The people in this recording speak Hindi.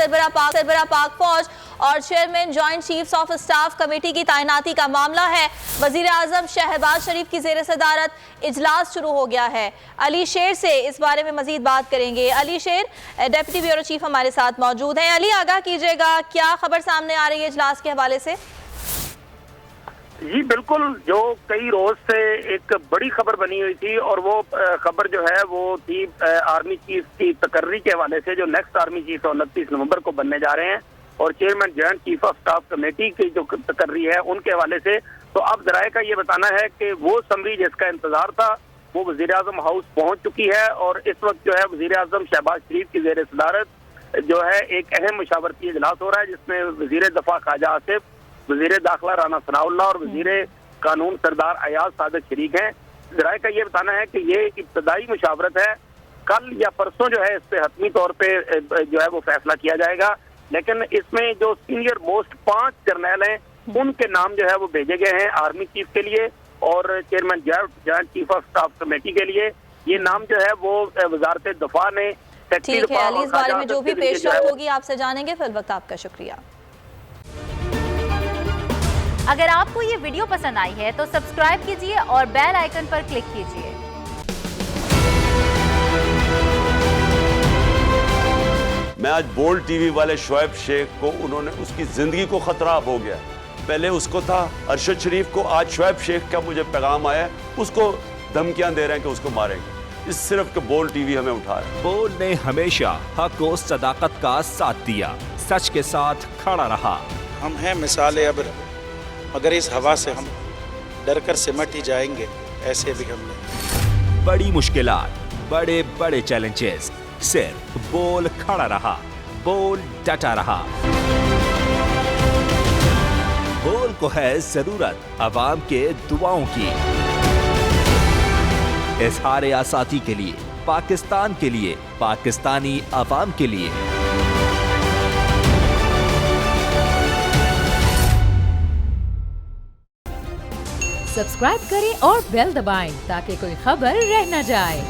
सरबराह पाक फौज और chairman joint chiefs of staff committee की तैनाती का मामला है। वजीर आजम शहबाज शरीफ की जेर सदारत इजलास शुरू हो गया है। अली शेर से इस बारे में मजीद बात करेंगे। अली शेर डेप्यूटी ब्यूरो चीफ हमारे साथ मौजूद हैं। अली, आगाह कीजिएगा, क्या खबर सामने आ रही है इजलास के हवाले से? जी बिल्कुल, जो कई रोज से एक बड़ी खबर बनी हुई थी और वो खबर जो है वो थी आर्मी चीफ की तकर्री के हवाले से, जो नेक्स्ट आर्मी चीफ 29 नवंबर को बनने जा रहे हैं, और chairman joint chief of staff committee की जो तकर्री है उनके हवाले से। तो अब जराये का ये बताना है कि वो समरी जिसका इंतजार था वो वजीर आजम हाउस पहुंच चुकी है, और इस वक्त जो है वजीर आजम शहबाज शरीफ की जेर सदारत जो है एक अहम मुशावरती इजलास हो रहा है, जिसमें वजीर दफा ख्वाजा आसिफ, वजीर दाखिला राना सनाउल्लाह और वजीर कानून सरदार अयाज सादिक शरीक हैं। जराये का ये बताना है कि ये इब्तदाई मुशावरत है, कल या परसों जो है इस पे हतमी तौर पे जो है वो फैसला किया जाएगा। लेकिन इसमें जो सीनियर मोस्ट 5 जर्नैल हैं उनके नाम जो है वो भेजे गए हैं आर्मी चीफ के लिए और chairman joint chief of staff committee के लिए। ये नाम जो है वो वजारत दफा ने। ठीक है अली, इस बारे में जो भी पेशरफ होगी आपसे जानेंगे। फिल वक्त आपका शुक्रिया। अगर आपको ये वीडियो पसंद आई है तो सब्सक्राइब कीजिए और बेल आइकन पर क्लिक कीजिए। मैं आज बोल्ड टीवी वाले शोएब शेख को, उन्होंने उसकी जिंदगी को खतरा हो गया। पहले उसको था अरशद शरीफ को, आज शोएब शेख का मुझे पैगाम आया, उसको धमकियां दे रहे हैं कि उसको मारेंगे। इस सिर्फ के बोल्ड टीवी हमें उठा रहा है। बोल्ड ने हमेशा हक और सदाकत का साथ दिया, सच के साथ खड़ा रहा। हम हैं मिसाल अब्र, मगर इस हवा से हम डर कर सिमट ही जाएंगे, ऐसे भी हम नहीं। बड़ी मुश्किलात, बड़े बड़े चैलेंजेस, सिर्फ बोल खड़ा रहा, बोल डटा रहा। बोल को है जरूरत अवाम के दुआओं की। इज़हार आसाती के लिए, पाकिस्तान के लिए, पाकिस्तानी अवाम के लिए। सब्सक्राइब करें और बेल दबाएं ताकि कोई खबर रह न जाए।